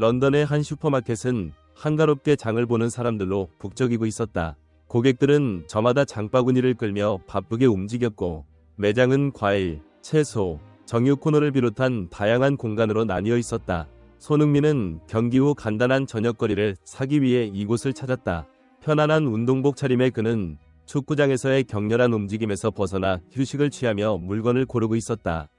런던의 한 슈퍼마켓은 한가롭게 장을 보는 사람들로 북적이고 있었다. 고객들은 저마다 장바구니를 끌며 바쁘게 움직였고, 매장은 과일, 채소, 정육 코너를 비롯한 다양한 공간으로 나뉘어 있었다. 손흥민은 경기 후 간단한 저녁거리를 사기 위해 이곳을 찾았다. 편안한 운동복 차림의 그는 축구장에서의 격렬한 움직임에서 벗어나 휴식을 취하며 물건을 고르고 있었다.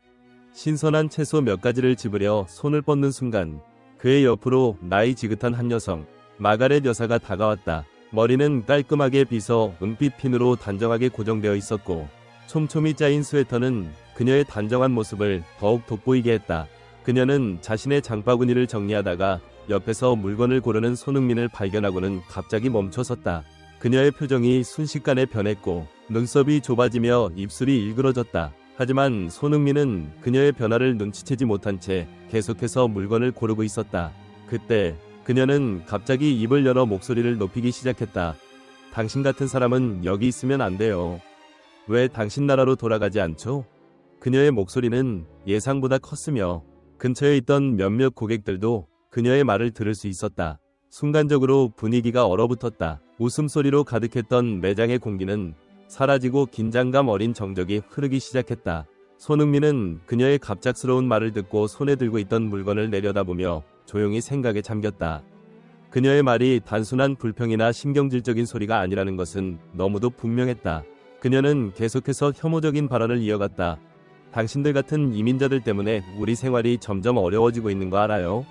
신선한 채소 몇 가지를 집으려 손을 뻗는 순간 그의 옆으로 나이 지긋한 한 여성, 마가렛 여사가 다가왔다. 머리는 깔끔하게 빗어 은빛 핀으로 단정하게 고정되어 있었고, 촘촘히 짜인 스웨터는 그녀의 단정한 모습을 더욱 돋보이게 했다. 그녀는 자신의 장바구니를 정리하다가 옆에서 물건을 고르는 손흥민을 발견하고는 갑자기 멈춰섰다. 그녀의 표정이 순식간에 변했고 눈썹이 좁아지며 입술이 일그러졌다. 하지만 손흥민은 그녀의 변화를 눈치채지 못한 채 계속해서 물건을 고르고 있었다. 그때 그녀는 갑자기 입을 열어 목소리를 높이기 시작했다. 당신 같은 사람은 여기 있으면 안 돼요. 왜 당신 나라로 돌아가지 않죠? 그녀의 목소리는 예상보다 컸으며 근처에 있던 몇몇 고객들도 그녀의 말을 들을 수 있었다. 순간적으로 분위기가 얼어붙었다. 웃음소리로 가득했던 매장의 공기는 사라지고 긴장감 어린 정적이 흐르기 시작했다. 손흥민은 그녀의 갑작스러운 말을 듣고 손에 들고 있던 물건을 내려다보며 조용히 생각에 잠겼다. 그녀의 말이 단순한 불평이나 신경질적인 소리가 아니라는 것은 너무도 분명했다. 그녀는 계속해서 혐오적인 발언을 이어갔다. 당신들 같은 이민자들 때문에 우리 생활이 점점 어려워지고 있는 거 알아요?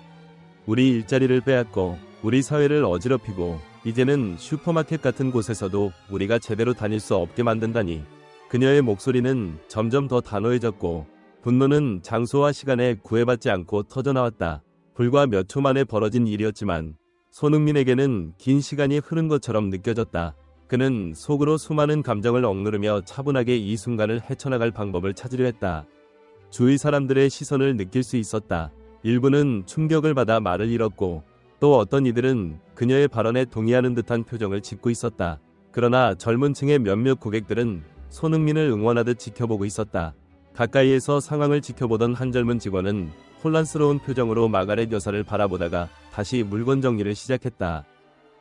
우리 일자리를 빼앗고 우리 사회를 어지럽히고 이제는 슈퍼마켓 같은 곳에서도 우리가 제대로 다닐 수 없게 만든다니. 그녀의 목소리는 점점 더 단호해졌고 분노는 장소와 시간에 구애받지 않고 터져나왔다. 불과 몇 초 만에 벌어진 일이었지만 손흥민에게는 긴 시간이 흐른 것처럼 느껴졌다. 그는 속으로 수많은 감정을 억누르며 차분하게 이 순간을 헤쳐나갈 방법을 찾으려 했다. 주위 사람들의 시선을 느낄 수 있었다. 일부는 충격을 받아 말을 잃었고 또 어떤 이들은 그녀의 발언에 동의하는 듯한 표정을 짓고 있었다. 그러나 젊은 층의 몇몇 고객들은 손흥민을 응원하듯 지켜보고 있었다. 가까이에서 상황을 지켜보던 한 젊은 직원은 혼란스러운 표정으로 마가렛 여사를 바라보다가 다시 물건 정리를 시작했다.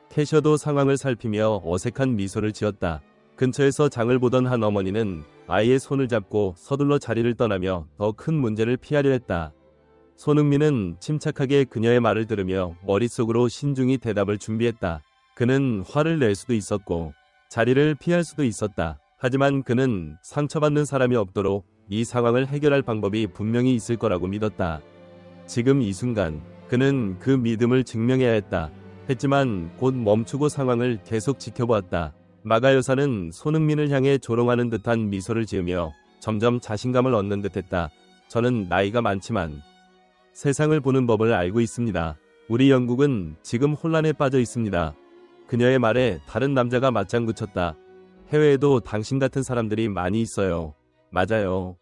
캐셔도 상황을 살피며 어색한 미소를 지었다. 근처에서 장을 보던 한 어머니는 아이의 손을 잡고 서둘러 자리를 떠나며 더 큰 문제를 피하려 했다. 손흥민은 침착하게 그녀의 말을 들으며 머릿속으로 신중히 대답을 준비했다. 그는 화를 낼 수도 있었고 자리를 피할 수도 있었다. 하지만 그는 상처받는 사람이 없도록 이 상황을 해결할 방법이 분명히 있을 거라고 믿었다. 지금 이 순간 그는 그 믿음을 증명해야 했다. 했지만 곧 멈추고 상황을 계속 지켜보았다. 마가 여사는 손흥민을 향해 조롱하는 듯한 미소를 지으며 점점 자신감을 얻는 듯했다. 저는 나이가 많지만 세상을 보는 법을 알고 있습니다. 우리 영국은 지금 혼란에 빠져 있습니다. 그녀의 말에 다른 남자가 맞장구 쳤다. 해외에도 당신 같은 사람들이 많이 있어요. 맞아요.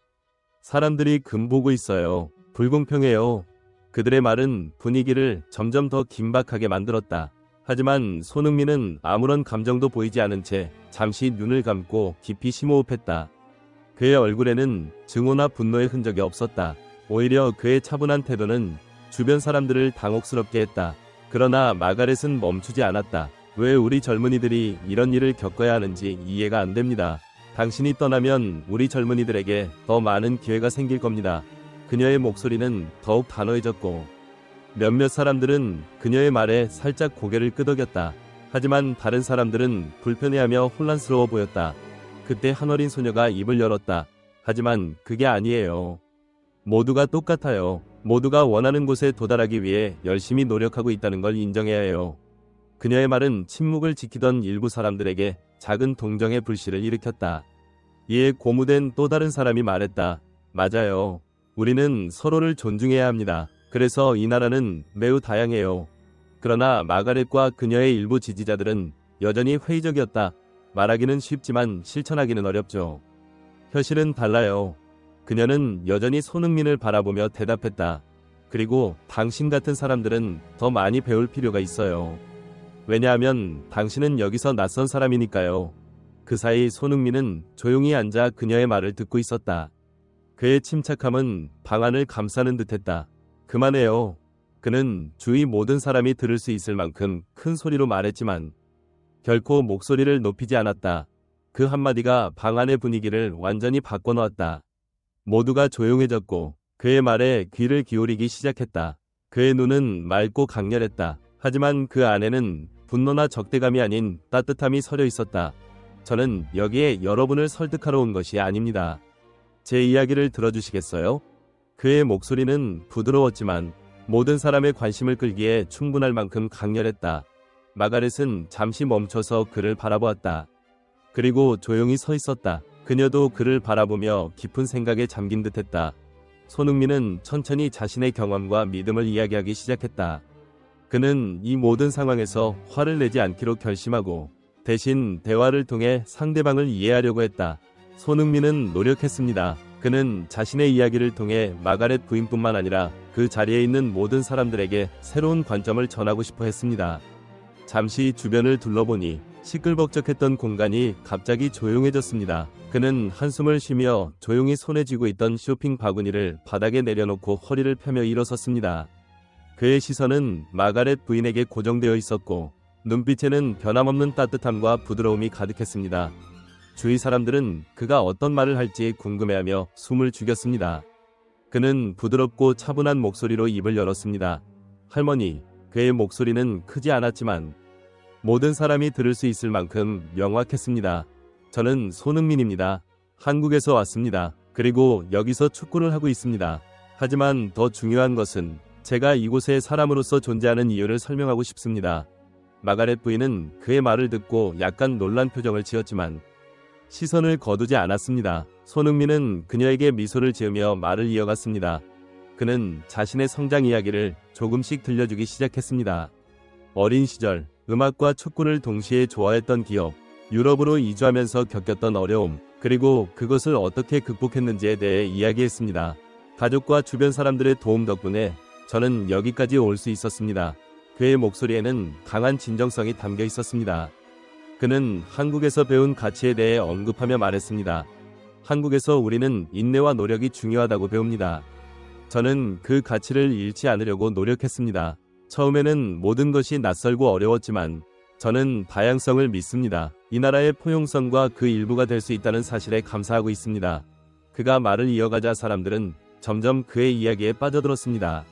사람들이 금보고 있어요. 불공평해요. 그들의 말은 분위기를 점점 더 긴박하게 만들었다. 하지만 손흥민은 아무런 감정도 보이지 않은 채 잠시 눈을 감고 깊이 심호흡했다. 그의 얼굴에는 증오나 분노의 흔적이 없었다. 오히려 그의 차분한 태도는 주변 사람들을 당혹스럽게 했다. 그러나 마가렛은 멈추지 않았다. 왜 우리 젊은이들이 이런 일을 겪어야 하는지 이해가 안 됩니다. 당신이 떠나면 우리 젊은이들에게 더 많은 기회가 생길 겁니다. 그녀의 목소리는 더욱 단호해졌고 몇몇 사람들은 그녀의 말에 살짝 고개를 끄덕였다. 하지만 다른 사람들은 불편해하며 혼란스러워 보였다. 그때 한 어린 소녀가 입을 열었다. 하지만 그게 아니에요. 모두가 똑같아요. 모두가 원하는 곳에 도달하기 위해 열심히 노력하고 있다는 걸 인정해야 해요. 그녀의 말은 침묵을 지키던 일부 사람들에게 작은 동정의 불씨를 일으켰다. 이에 고무된 또 다른 사람이 말했다. 맞아요. 우리는 서로를 존중해야 합니다. 그래서 이 나라는 매우 다양해요. 그러나 마가렛과 그녀의 일부 지지자들은 여전히 회의적이었다. 말하기는 쉽지만 실천하기는 어렵죠. 현실은 달라요. 그녀는 여전히 손흥민을 바라보며 대답했다. 그리고 당신 같은 사람들은 더 많이 배울 필요가 있어요. 왜냐하면 당신은 여기서 낯선 사람이니까요. 그 사이 손흥민은 조용히 앉아 그녀의 말을 듣고 있었다. 그의 침착함은 방안을 감싸는 듯했다. 그만해요. 그는 주위 모든 사람이 들을 수 있을 만큼 큰 소리로 말했지만 결코 목소리를 높이지 않았다. 그 한마디가 방 안의 분위기를 완전히 바꿔놓았다. 모두가 조용해졌고 그의 말에 귀를 기울이기 시작했다. 그의 눈은 맑고 강렬했다. 하지만 그 안에는 분노나 적대감이 아닌 따뜻함이 서려 있었다. 저는 여기에 여러분을 설득하러 온 것이 아닙니다. 제 이야기를 들어주시겠어요? 그의 목소리는 부드러웠지만 모든 사람의 관심을 끌기에 충분할 만큼 강렬했다. 마가렛은 잠시 멈춰서 그를 바라보았다. 그리고 조용히 서 있었다. 그녀도 그를 바라보며 깊은 생각에 잠긴 듯했다. 손흥민은 천천히 자신의 경험과 믿음을 이야기하기 시작했다. 그는 이 모든 상황에서 화를 내지 않기로 결심하고 대신 대화를 통해 상대방을 이해하려고 했다. 손흥민은 노력했습니다. 그는 자신의 이야기를 통해 마가렛 부인뿐만 아니라 그 자리에 있는 모든 사람들에게 새로운 관점을 전하고 싶어 했습니다. 잠시 주변을 둘러보니 시끌벅적했던 공간이 갑자기 조용해졌습니다. 그는 한숨을 쉬며 조용히 손에 쥐고 있던 쇼핑 바구니를 바닥에 내려놓고 허리를 펴며 일어섰습니다. 그의 시선은 마가렛 부인에게 고정되어 있었고 눈빛에는 변함없는 따뜻함과 부드러움이 가득했습니다. 주위 사람들은 그가 어떤 말을 할지 궁금해하며 숨을 죽였습니다. 그는 부드럽고 차분한 목소리로 입을 열었습니다. 할머니, 그의 목소리는 크지 않았지만 모든 사람이 들을 수 있을 만큼 명확했습니다. 저는 손흥민입니다. 한국에서 왔습니다. 그리고 여기서 축구를 하고 있습니다. 하지만 더 중요한 것은 제가 이곳에 사람으로서 존재하는 이유를 설명하고 싶습니다. 마가렛 부인은 그의 말을 듣고 약간 놀란 표정을 지었지만 시선을 거두지 않았습니다. 손흥민은 그녀에게 미소를 지으며 말을 이어갔습니다. 그는 자신의 성장 이야기를 조금씩 들려주기 시작했습니다. 어린 시절, 음악과 축구를 동시에 좋아했던 기억, 유럽으로 이주하면서 겪었던 어려움, 그리고 그것을 어떻게 극복했는지에 대해 이야기했습니다. 가족과 주변 사람들의 도움 덕분에 저는 여기까지 올 수 있었습니다. 그의 목소리에는 강한 진정성이 담겨 있었습니다. 그는 한국에서 배운 가치에 대해 언급하며 말했습니다. 한국에서 우리는 인내와 노력이 중요하다고 배웁니다. 저는 그 가치를 잃지 않으려고 노력했습니다. 처음에는 모든 것이 낯설고 어려웠지만 저는 다양성을 믿습니다. 이 나라의 포용성과 그 일부가 될 수 있다는 사실에 감사하고 있습니다. 그가 말을 이어가자 사람들은 점점 그의 이야기에 빠져들었습니다.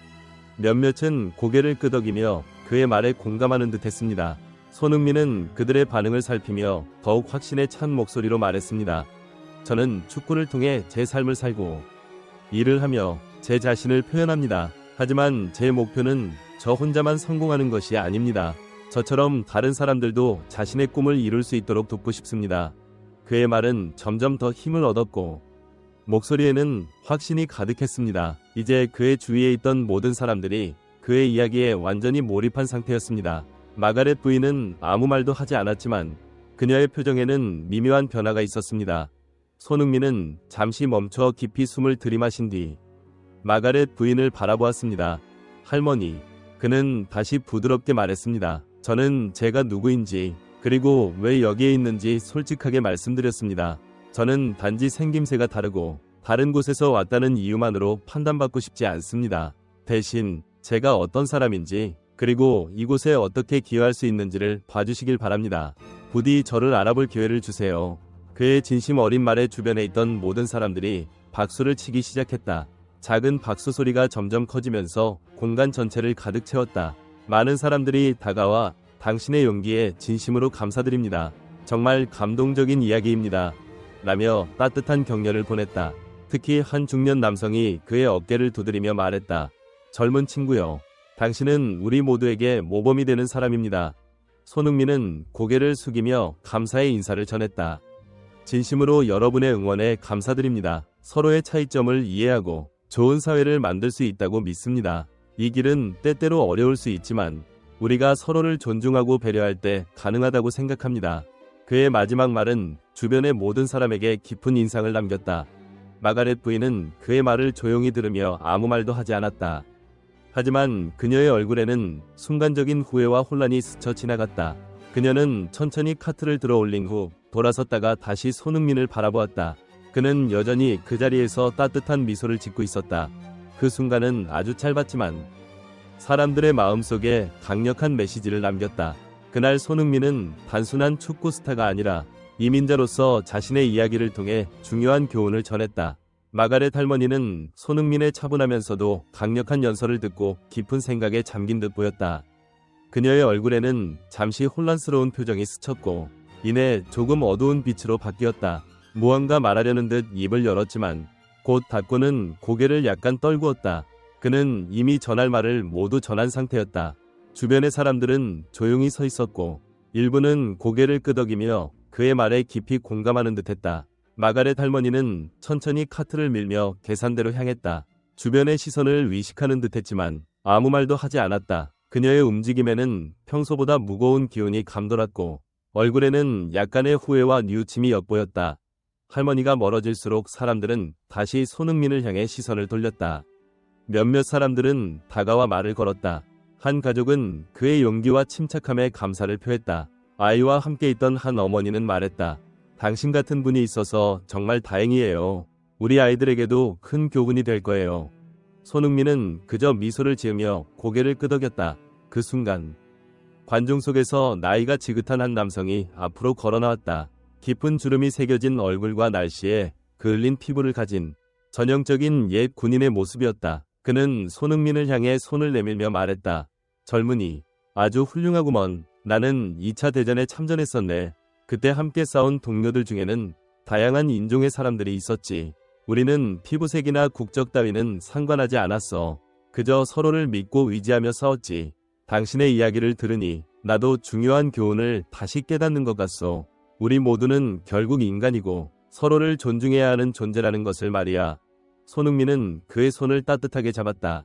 몇몇은 고개를 끄덕이며 그의 말에 공감하는 듯 했습니다. 손흥민은 그들의 반응을 살피며 더욱 확신에 찬 목소리로 말했습니다. 저는 축구를 통해 제 삶을 살고 일을 하며 제 자신을 표현합니다. 하지만 제 목표는 저 혼자만 성공하는 것이 아닙니다. 저처럼 다른 사람들도 자신의 꿈을 이룰 수 있도록 돕고 싶습니다. 그의 말은 점점 더 힘을 얻었고 목소리에는 확신이 가득했습니다. 이제 그의 주위에 있던 모든 사람들이 그의 이야기에 완전히 몰입한 상태였습니다. 마가렛 부인은 아무 말도 하지 않았지만 그녀의 표정에는 미묘한 변화가 있었습니다. 손흥민은 잠시 멈춰 깊이 숨을 들이마신 뒤 마가렛 부인을 바라보았습니다. 할머니, 그는 다시 부드럽게 말했습니다. 저는 제가 누구인지 그리고 왜 여기에 있는지 솔직하게 말씀드렸습니다. 저는 단지 생김새가 다르고 다른 곳에서 왔다는 이유만으로 판단받고 싶지 않습니다. 대신 제가 어떤 사람인지 그리고 이곳에 어떻게 기여할 수 있는지를 봐주시길 바랍니다. 부디 저를 알아볼 기회를 주세요. 그의 진심 어린 말에 주변에 있던 모든 사람들이 박수를 치기 시작했다. 작은 박수 소리가 점점 커지면서 공간 전체를 가득 채웠다. 많은 사람들이 다가와 당신의 용기에 진심으로 감사드립니다. 정말 감동적인 이야기입니다. 라며 따뜻한 격려를 보냈다. 특히 한 중년 남성이 그의 어깨를 두드리며 말했다. 젊은 친구요. 당신은 우리 모두에게 모범이 되는 사람입니다. 손흥민은 고개를 숙이며 감사의 인사를 전했다. 진심으로 여러분의 응원에 감사드립니다. 서로의 차이점을 이해하고 좋은 사회를 만들 수 있다고 믿습니다. 이 길은 때때로 어려울 수 있지만 우리가 서로를 존중하고 배려할 때 가능하다고 생각합니다. 그의 마지막 말은 주변의 모든 사람에게 깊은 인상을 남겼다. 마가렛 부인은 그의 말을 조용히 들으며 아무 말도 하지 않았다. 하지만 그녀의 얼굴에는 순간적인 후회와 혼란이 스쳐 지나갔다. 그녀는 천천히 카트를 들어 올린 후 돌아섰다가 다시 손흥민을 바라보았다. 그는 여전히 그 자리에서 따뜻한 미소를 짓고 있었다. 그 순간은 아주 짧았지만 사람들의 마음속에 강력한 메시지를 남겼다. 그날 손흥민은 단순한 축구 스타가 아니라 이민자로서 자신의 이야기를 통해 중요한 교훈을 전했다. 마가렛 할머니는 손흥민의 차분하면서도 강력한 연설을 듣고 깊은 생각에 잠긴 듯 보였다. 그녀의 얼굴에는 잠시 혼란스러운 표정이 스쳤고 이내 조금 어두운 빛으로 바뀌었다. 무언가 말하려는 듯 입을 열었지만 곧 닫고는 고개를 약간 떨구었다. 그는 이미 전할 말을 모두 전한 상태였다. 주변의 사람들은 조용히 서 있었고 일부는 고개를 끄덕이며 그의 말에 깊이 공감하는 듯했다. 마가렛 할머니는 천천히 카트를 밀며 계산대로 향했다. 주변의 시선을 의식하는 듯했지만 아무 말도 하지 않았다. 그녀의 움직임에는 평소보다 무거운 기운이 감돌았고 얼굴에는 약간의 후회와 뉘우침이 엿보였다. 할머니가 멀어질수록 사람들은 다시 손흥민을 향해 시선을 돌렸다. 몇몇 사람들은 다가와 말을 걸었다. 한 가족은 그의 용기와 침착함에 감사를 표했다. 아이와 함께 있던 한 어머니는 말했다. 당신 같은 분이 있어서 정말 다행이에요. 우리 아이들에게도 큰 교훈이 될 거예요. 손흥민은 그저 미소를 지으며 고개를 끄덕였다. 그 순간 관중 속에서 나이가 지긋한 한 남성이 앞으로 걸어나왔다. 깊은 주름이 새겨진 얼굴과 날씨에 그을린 피부를 가진 전형적인 옛 군인의 모습이었다. 그는 손흥민을 향해 손을 내밀며 말했다. 젊은이, 아주 훌륭하구먼. 나는 2차 대전에 참전했었네. 그때 함께 싸운 동료들 중에는 다양한 인종의 사람들이 있었지. 우리는 피부색이나 국적 따위는 상관하지 않았어. 그저 서로를 믿고 의지하며 싸웠지. 당신의 이야기를 들으니 나도 중요한 교훈을 다시 깨닫는 것 같소. 우리 모두는 결국 인간이고 서로를 존중해야 하는 존재라는 것을 말이야. 손흥민은 그의 손을 따뜻하게 잡았다.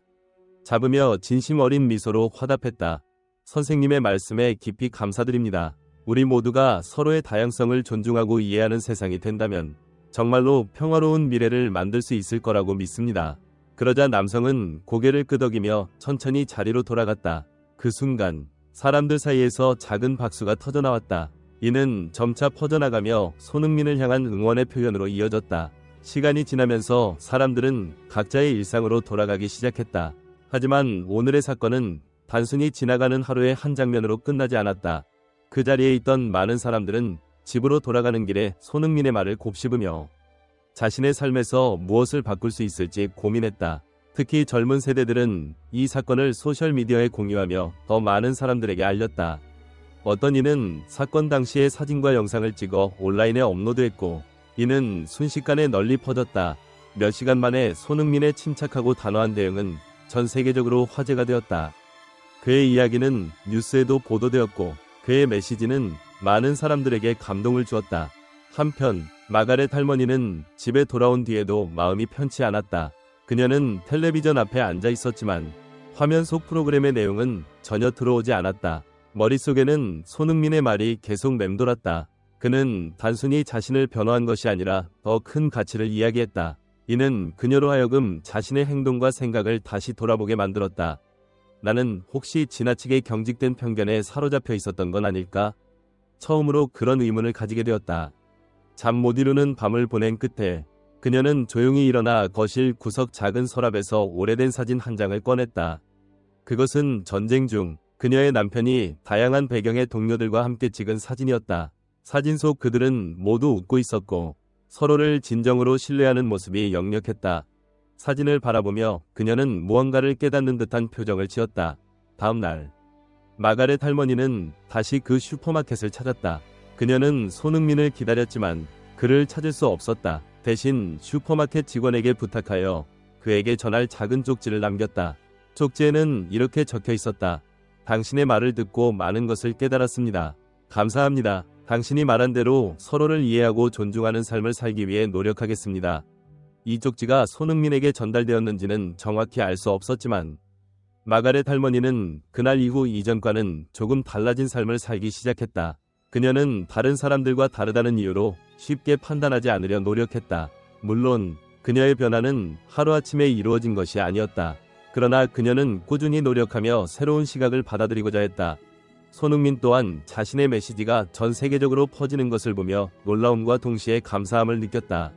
잡으며 진심 어린 미소로 화답했다. 선생님의 말씀에 깊이 감사드립니다. 우리 모두가 서로의 다양성을 존중하고 이해하는 세상이 된다면 정말로 평화로운 미래를 만들 수 있을 거라고 믿습니다. 그러자 남성은 고개를 끄덕이며 천천히 자리로 돌아갔다. 그 순간 사람들 사이에서 작은 박수가 터져나왔다. 이는 점차 퍼져나가며 손흥민을 향한 응원의 표현으로 이어졌다. 시간이 지나면서 사람들은 각자의 일상으로 돌아가기 시작했다. 하지만 오늘의 사건은 단순히 지나가는 하루의 한 장면으로 끝나지 않았다. 그 자리에 있던 많은 사람들은 집으로 돌아가는 길에 손흥민의 말을 곱씹으며 자신의 삶에서 무엇을 바꿀 수 있을지 고민했다. 특히 젊은 세대들은 이 사건을 소셜미디어에 공유하며 더 많은 사람들에게 알렸다. 어떤 이는 사건 당시의 사진과 영상을 찍어 온라인에 업로드했고 이는 순식간에 널리 퍼졌다. 몇 시간 만에 손흥민의 침착하고 단호한 대응은 전 세계적으로 화제가 되었다. 그의 이야기는 뉴스에도 보도되었고 그의 메시지는 많은 사람들에게 감동을 주었다. 한편 마가렛 할머니는 집에 돌아온 뒤에도 마음이 편치 않았다. 그녀는 텔레비전 앞에 앉아 있었지만 화면 속 프로그램의 내용은 전혀 들어오지 않았다. 머릿속에는 손흥민의 말이 계속 맴돌았다. 그는 단순히 자신을 변호한 것이 아니라 더 큰 가치를 이야기했다. 이는 그녀로 하여금 자신의 행동과 생각을 다시 돌아보게 만들었다. 나는 혹시 지나치게 경직된 편견에 사로잡혀 있었던 건 아닐까? 처음으로 그런 의문을 가지게 되었다. 잠 못 이루는 밤을 보낸 끝에 그녀는 조용히 일어나 거실 구석 작은 서랍에서 오래된 사진 한 장을 꺼냈다. 그것은 전쟁 중 그녀의 남편이 다양한 배경의 동료들과 함께 찍은 사진이었다. 사진 속 그들은 모두 웃고 있었고 서로를 진정으로 신뢰하는 모습이 역력했다. 사진을 바라보며 그녀는 무언가를 깨닫는 듯한 표정을 지었다. 다음 날 마가렛 할머니는 다시 그 슈퍼마켓을 찾았다. 그녀는 손흥민을 기다렸지만 그를 찾을 수 없었다. 대신 슈퍼마켓 직원에게 부탁하여 그에게 전할 작은 쪽지를 남겼다. 쪽지에는 이렇게 적혀 있었다. 당신의 말을 듣고 많은 것을 깨달았습니다. 감사합니다. 당신이 말한 대로 서로를 이해하고 존중하는 삶을 살기 위해 노력하겠습니다. 이 쪽지가 손흥민에게 전달되었는지는 정확히 알 수 없었지만 마가렛 할머니는 그날 이후 이전과는 조금 달라진 삶을 살기 시작했다. 그녀는 다른 사람들과 다르다는 이유로 쉽게 판단하지 않으려 노력했다. 물론 그녀의 변화는 하루아침에 이루어진 것이 아니었다. 그러나 그녀는 꾸준히 노력하며 새로운 시각을 받아들이고자 했다. 손흥민 또한 자신의 메시지가 전 세계적으로 퍼지는 것을 보며 놀라움과 동시에 감사함을 느꼈다.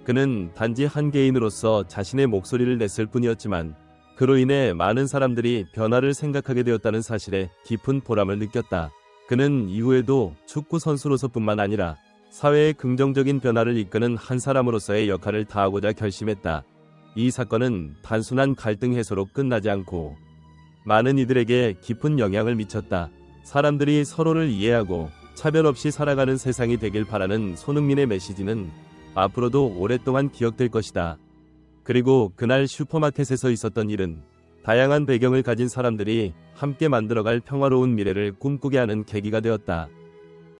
그는 단지 한 개인으로서 자신의 목소리를 냈을 뿐이었지만 그로 인해 많은 사람들이 변화를 생각하게 되었다는 사실에 깊은 보람을 느꼈다. 그는 이후에도 축구 선수로서뿐만 아니라 사회의 긍정적인 변화를 이끄는 한 사람으로서의 역할을 다하고자 결심했다. 이 사건은 단순한 갈등 해소로 끝나지 않고 많은 이들에게 깊은 영향을 미쳤다. 사람들이 서로를 이해하고 차별 없이 살아가는 세상이 되길 바라는 손흥민의 메시지는 앞으로도 오랫동안 기억될 것이다. 그리고 그날 슈퍼마켓에서 있었던 일은 다양한 배경을 가진 사람들이 함께 만들어갈 평화로운 미래를 꿈꾸게 하는 계기가 되었다.